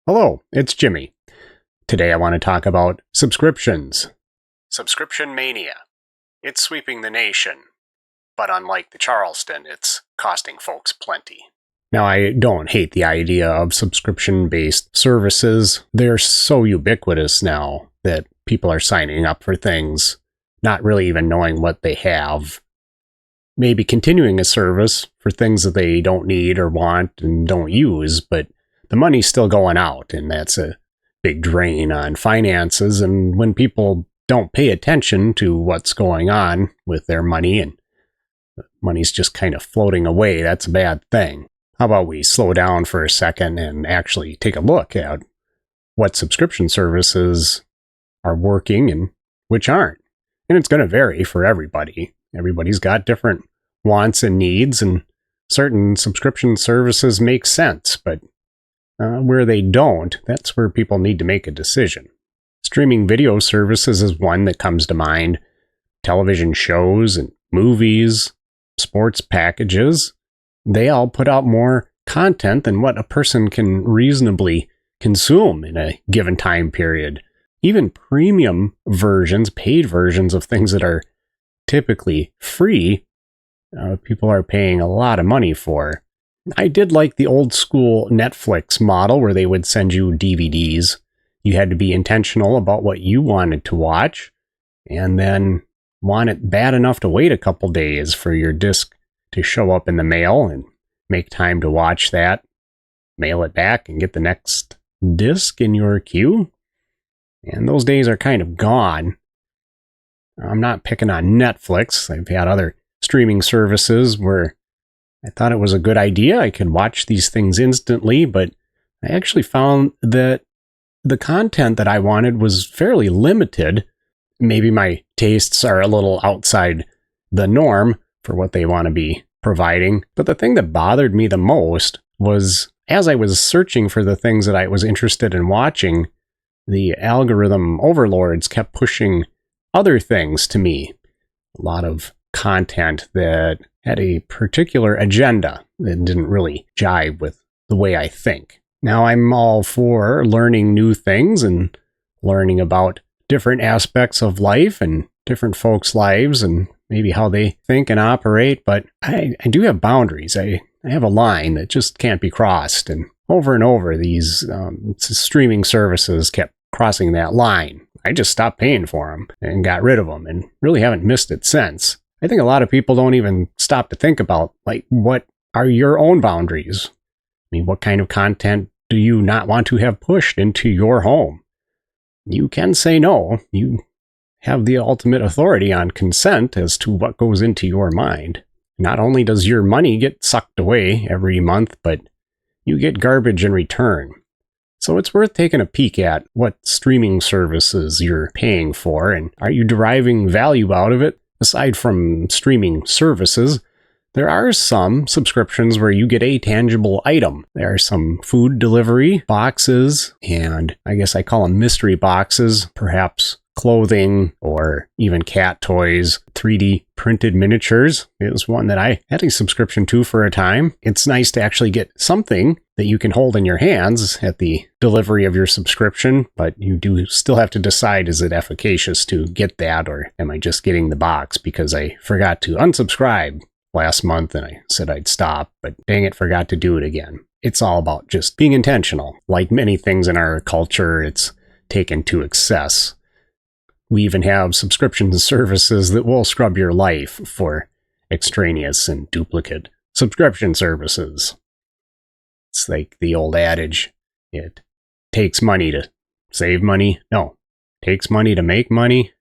Hello, it's Jimmy. Today I want to talk about subscriptions. Subscription mania. It's sweeping the nation, but unlike the Charleston, it's costing folks plenty. Now, I don't hate the idea of subscription-based services. They're so ubiquitous now that people are signing up for things, not really even knowing what they have. Maybe continuing a service for things that they don't need or want and don't use, but the money's still going out, and that's a big drain on finances. And when people don't pay attention to what's going on with their money and money's just kind of floating away, that's a bad thing. How about we slow down for a second and actually take a look at what subscription services are working and which aren't? And it's going to vary for everybody. Everybody's got different wants and needs, and certain subscription services make sense, but where they don't, that's where people need to make a decision. Streaming video services is one that comes to mind. Television shows and movies, sports packages, they all put out more content than what a person can reasonably consume in a given time period. Even premium versions, paid versions of things that are typically free, people are paying a lot of money for. I did like the old school Netflix model where they would send you DVDs. You had to be intentional about what you wanted to watch, and then want it bad enough to wait a couple days for your disc to show up in the mail and make time to watch that, mail it back, and get the next disc in your queue. And those days are kind of gone. I'm not picking on Netflix. I've had other streaming services where I thought it was a good idea. I could watch these things instantly, but I actually found that the content that I wanted was fairly limited. Maybe my tastes are a little outside the norm for what they want to be providing. But the thing that bothered me the most was as I was searching for the things that I was interested in watching, the algorithm overlords kept pushing other things to me. A lot of content that had a particular agenda that didn't really jive with the way I think. Now, I'm all for learning new things and learning about different aspects of life and different folks' lives and maybe how they think and operate, but I do have boundaries. I have a line that just can't be crossed, and over these streaming services kept crossing that line. I just stopped paying for them and got rid of them and really haven't missed it since. I think a lot of people don't even stop to think about, like, what are your own boundaries? I mean, what kind of content do you not want to have pushed into your home? You can say no. You have the ultimate authority on consent as to what goes into your mind. Not only does your money get sucked away every month, but you get garbage in return. So it's worth taking a peek at what streaming services you're paying for, and are you deriving value out of it? Aside from streaming services, there are some subscriptions where you get a tangible item. There are some food delivery boxes, and I guess I call them mystery boxes, perhaps clothing or even cat toys. 3D printed miniatures is one that I had a subscription to for a time. It's nice to actually get something that you can hold in your hands at the delivery of your subscription, but you do still have to decide, is it efficacious to get that, or am I just getting the box because I forgot to unsubscribe last month and I said I'd stop, but dang it, forgot to do it again. It's all about just being intentional. Like many things in our culture, it's taken to excess. We even have subscription services that will scrub your life for extraneous and duplicate subscription services. It's like the old adage, it takes money to save money. No, it takes money to make money.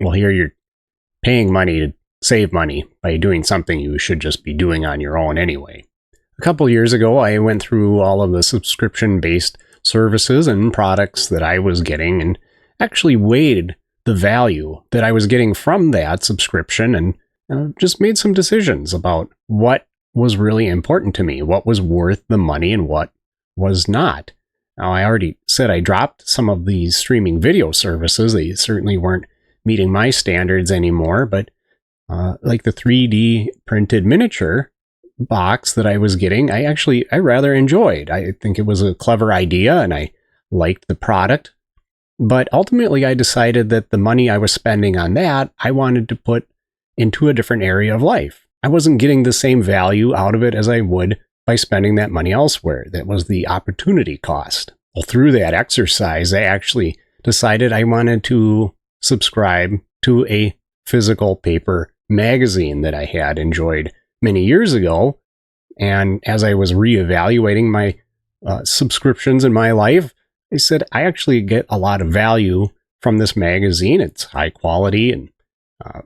Well, here you're paying money to save money by doing something you should just be doing on your own anyway. A couple years ago, I went through all of the subscription-based services and products that I was getting and actually weighed the value that I was getting from that subscription and just made some decisions about what was really important to me, what was worth the money and what was not. Now, I already said I dropped some of these streaming video services. They certainly weren't meeting my standards anymore, but like the 3D printed miniature box that I was getting, I rather enjoyed. I think it was a clever idea and I liked the product. But ultimately, I decided that the money I was spending on that, I wanted to put into a different area of life. I wasn't getting the same value out of it as I would by spending that money elsewhere. That was the opportunity cost. Well, through that exercise, I actually decided I wanted to subscribe to a physical paper magazine that I had enjoyed many years ago. And as I was reevaluating my subscriptions in my life, I said, I actually get a lot of value from this magazine. It's high quality and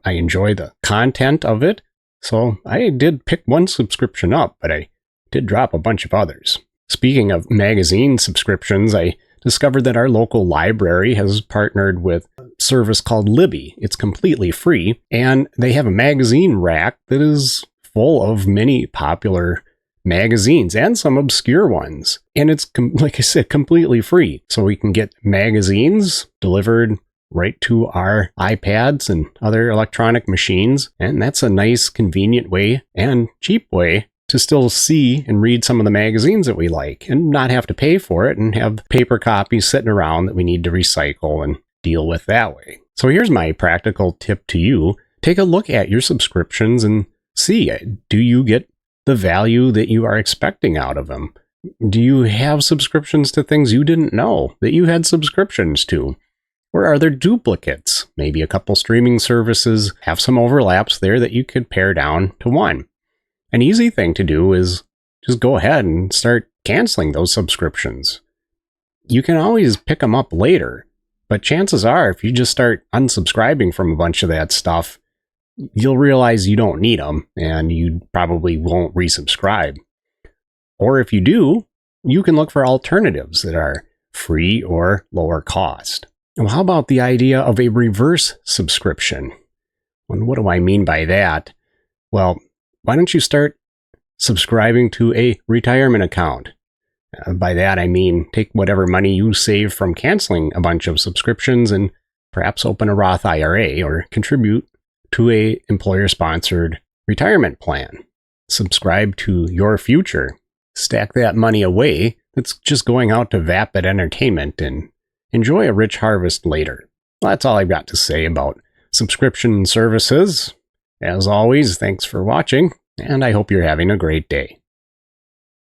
I enjoy the content of it. So I did pick one subscription up, but I did drop a bunch of others. Speaking of magazine subscriptions, I discovered that our local library has partnered with a service called Libby. It's completely free, and they have a magazine rack that is full of many popular magazines and some obscure ones. And it's, like I said, completely free. So we can get magazines delivered right to our iPads and other electronic machines. And that's a nice, convenient way and cheap way to still see and read some of the magazines that we like and not have to pay for it and have paper copies sitting around that we need to recycle and deal with that way. So here's my practical tip to you. Take a look at your subscriptions and see, do you get the value that you are expecting out of them? Do you have subscriptions to things you didn't know that you had subscriptions to? Or are there duplicates? Maybe a couple streaming services have some overlaps there that you could pare down to one. An easy thing to do is just go ahead and start canceling those subscriptions. You can always pick them up later, but chances are if you just start unsubscribing from a bunch of that stuff, you'll realize you don't need them and you probably won't resubscribe. Or if you do, you can look for alternatives that are free or lower cost. Well, how about the idea of a reverse subscription? And what do I mean by that? Well, why don't you start subscribing to a retirement account? By that, I mean take whatever money you save from canceling a bunch of subscriptions and perhaps open a Roth IRA or contribute to a employer-sponsored retirement plan. Subscribe to your future. Stack that money away that's just going out to vapid entertainment and enjoy a rich harvest later. Well, that's all I've got to say about subscription services. As always, thanks for watching, and I hope you're having a great day.